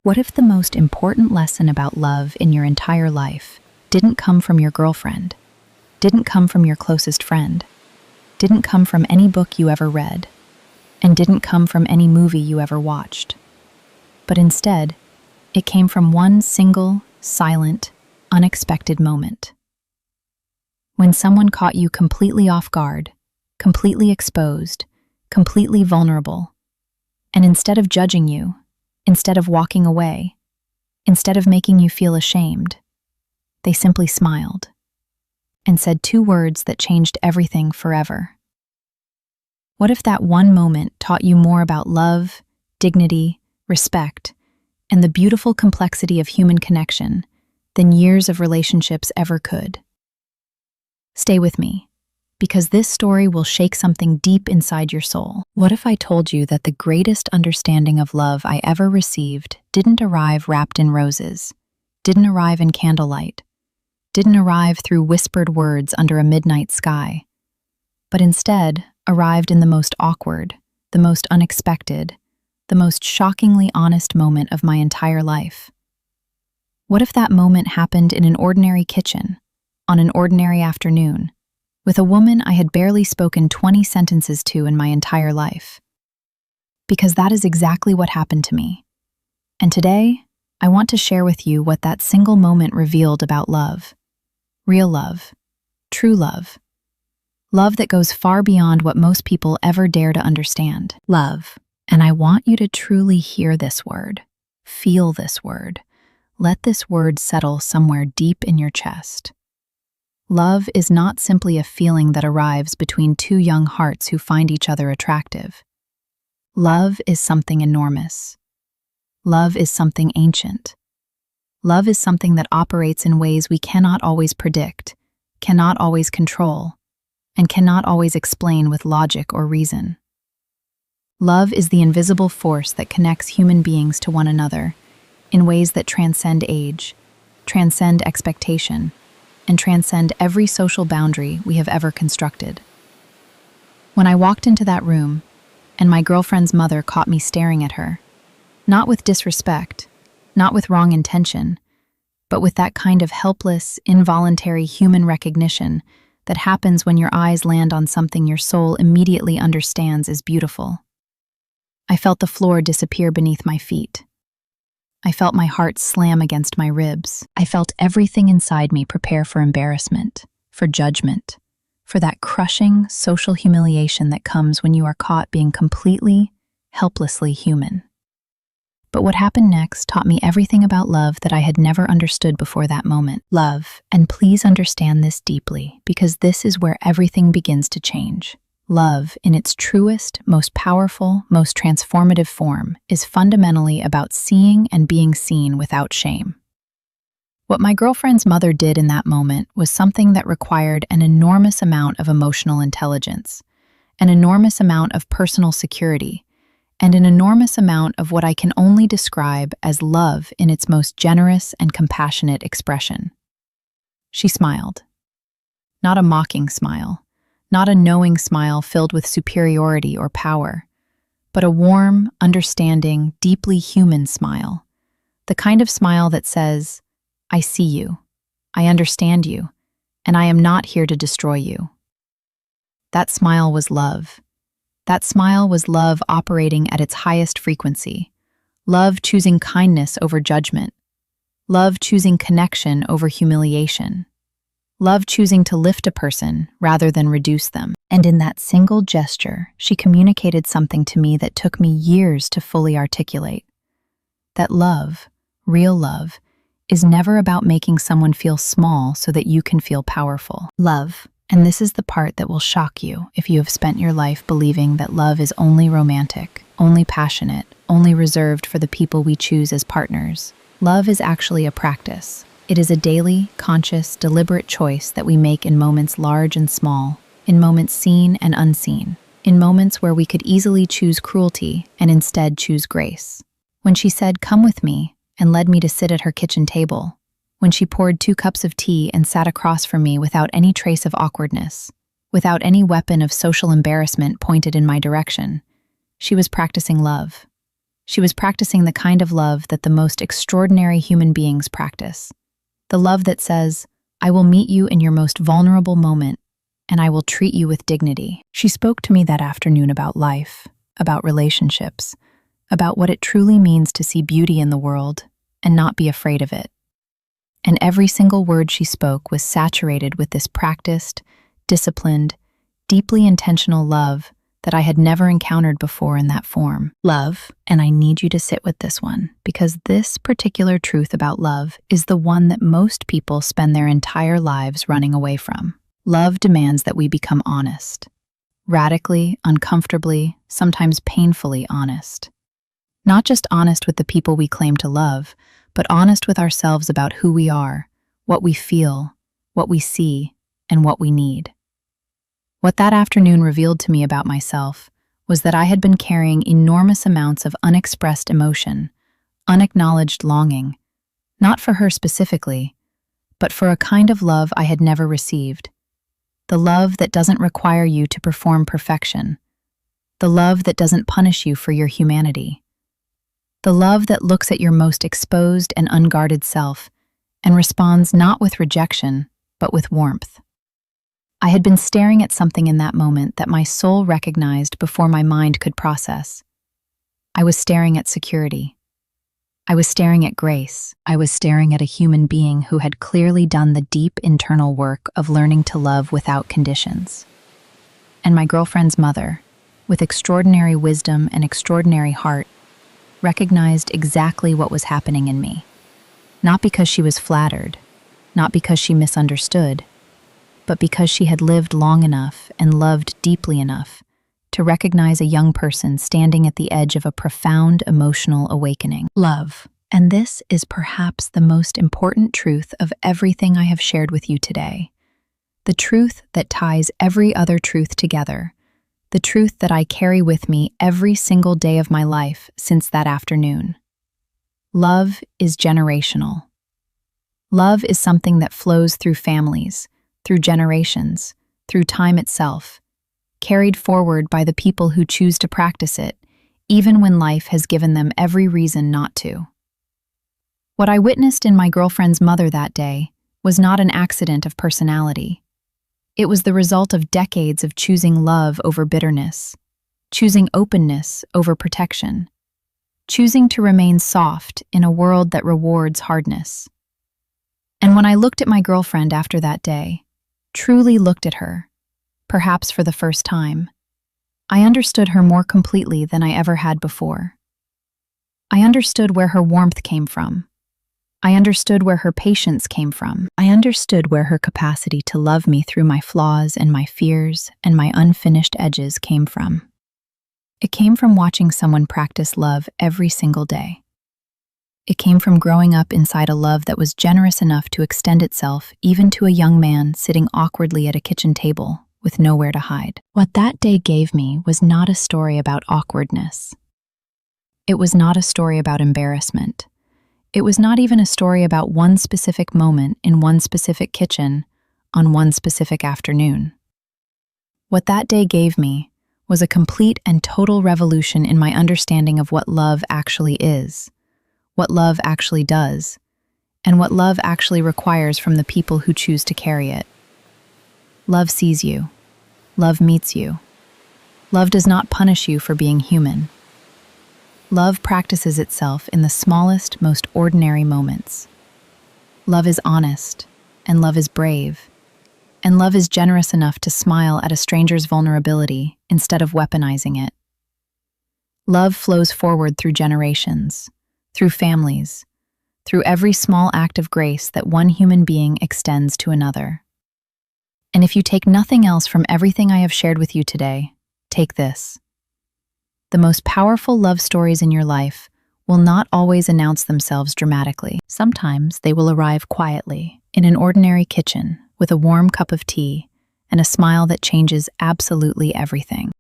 What if the most important lesson about love in your entire life didn't come from your girlfriend, didn't come from your closest friend, didn't come from any book you ever read, and didn't come from any movie you ever watched, but instead, it came from one single, silent, unexpected moment? When someone caught you completely off guard, completely exposed, completely vulnerable, and instead of judging you, instead of walking away, instead of making you feel ashamed, they simply smiled and said two words that changed everything forever. What if that one moment taught you more about love, dignity, respect, and the beautiful complexity of human connection than years of relationships ever could? Stay with me, because this story will shake something deep inside your soul. What if I told you that the greatest understanding of love I ever received didn't arrive wrapped in roses, didn't arrive in candlelight, didn't arrive through whispered words under a midnight sky, but instead arrived in the most awkward, the most unexpected, the most shockingly honest moment of my entire life? What if that moment happened in an ordinary kitchen, on an ordinary afternoon, with a woman I had barely spoken 20 sentences to in my entire life? Because that is exactly what happened to me. And today, I want to share with you what that single moment revealed about love. Real love. True love. Love that goes far beyond what most people ever dare to understand. Love. And I want you to truly hear this word. Feel this word. Let this word settle somewhere deep in your chest. Love is not simply a feeling that arrives between two young hearts who find each other attractive. Love is something enormous. Love is something ancient. Love is something that operates in ways we cannot always predict, cannot always control, and cannot always explain with logic or reason. Love is the invisible force that connects human beings to one another in ways that transcend age, transcend expectation, and transcend every social boundary we have ever constructed. When I walked into that room, and my girlfriend's mother caught me staring at her, not with disrespect, not with wrong intention, but with that kind of helpless, involuntary human recognition that happens when your eyes land on something your soul immediately understands is beautiful. I felt the floor disappear beneath my feet. I felt my heart slam against my ribs. I felt everything inside me prepare for embarrassment, for judgment, for that crushing social humiliation that comes when you are caught being completely, helplessly human. But what happened next taught me everything about love that I had never understood before that moment. Love, and please understand this deeply, because this is where everything begins to change. Love, in its truest, most powerful, most transformative form, is fundamentally about seeing and being seen without shame. What my girlfriend's mother did in that moment was something that required an enormous amount of emotional intelligence, an enormous amount of personal security, and an enormous amount of what I can only describe as love in its most generous and compassionate expression. She smiled. Not a mocking smile. Not a knowing smile filled with superiority or power, but a warm, understanding, deeply human smile. The kind of smile that says, I see you, I understand you, and I am not here to destroy you. That smile was love. That smile was love operating at its highest frequency. Love choosing kindness over judgment. Love choosing connection over humiliation. Love choosing to lift a person rather than reduce them. And in that single gesture, she communicated something to me that took me years to fully articulate. That love, real love, is never about making someone feel small so that you can feel powerful. Love, and this is the part that will shock you if you have spent your life believing that love is only romantic, only passionate, only reserved for the people we choose as partners. Love is actually a practice. It is a daily, conscious, deliberate choice that we make in moments large and small, in moments seen and unseen, in moments where we could easily choose cruelty and instead choose grace. When she said, "Come with me," and led me to sit at her kitchen table, when she poured 2 cups of tea and sat across from me without any trace of awkwardness, without any weapon of social embarrassment pointed in my direction, she was practicing love. She was practicing the kind of love that the most extraordinary human beings practice. The love that says, I will meet you in your most vulnerable moment, and I will treat you with dignity. She spoke to me that afternoon about life, about relationships, about what it truly means to see beauty in the world and not be afraid of it. And every single word she spoke was saturated with this practiced, disciplined, deeply intentional love that I had never encountered before in that form. Love, and I need you to sit with this one, because this particular truth about love is the one that most people spend their entire lives running away from. Love demands that we become honest. Radically, uncomfortably, sometimes painfully honest. Not just honest with the people we claim to love, but honest with ourselves about who we are, what we feel, what we see, and what we need. What that afternoon revealed to me about myself was that I had been carrying enormous amounts of unexpressed emotion, unacknowledged longing, not for her specifically, but for a kind of love I had never received. The love that doesn't require you to perform perfection. The love that doesn't punish you for your humanity. The love that looks at your most exposed and unguarded self and responds not with rejection, but with warmth. I had been staring at something in that moment that my soul recognized before my mind could process. I was staring at security. I was staring at grace. I was staring at a human being who had clearly done the deep internal work of learning to love without conditions. And my girlfriend's mother, with extraordinary wisdom and extraordinary heart, recognized exactly what was happening in me. Not because she was flattered, not because she misunderstood, but because she had lived long enough and loved deeply enough to recognize a young person standing at the edge of a profound emotional awakening. Love. And this is perhaps the most important truth of everything I have shared with you today. The truth that ties every other truth together. The truth that I carry with me every single day of my life since that afternoon. Love is generational. Love is something that flows through families, through generations, through time itself, carried forward by the people who choose to practice it, even when life has given them every reason not to. What I witnessed in my girlfriend's mother that day was not an accident of personality. It was the result of decades of choosing love over bitterness, choosing openness over protection, choosing to remain soft in a world that rewards hardness. And when I looked at my girlfriend after that day, truly looked at her, perhaps for the first time, I understood her more completely than I ever had before. I understood where her warmth came from. I understood where her patience came from. I understood where her capacity to love me through my flaws and my fears and my unfinished edges came from. It came from watching someone practice love every single day. It came from growing up inside a love that was generous enough to extend itself even to a young man sitting awkwardly at a kitchen table with nowhere to hide. What that day gave me was not a story about awkwardness. It was not a story about embarrassment. It was not even a story about one specific moment in one specific kitchen on one specific afternoon. What that day gave me was a complete and total revolution in my understanding of what love actually is, what love actually does, and what love actually requires from the people who choose to carry it. Love sees you. Love meets you. Love does not punish you for being human. Love practices itself in the smallest, most ordinary moments. Love is honest, and love is brave, and love is generous enough to smile at a stranger's vulnerability instead of weaponizing it. Love flows forward through generations, through families, through every small act of grace that one human being extends to another. And if you take nothing else from everything I have shared with you today, take this. The most powerful love stories in your life will not always announce themselves dramatically. Sometimes they will arrive quietly, in an ordinary kitchen, with a warm cup of tea and a smile that changes absolutely everything.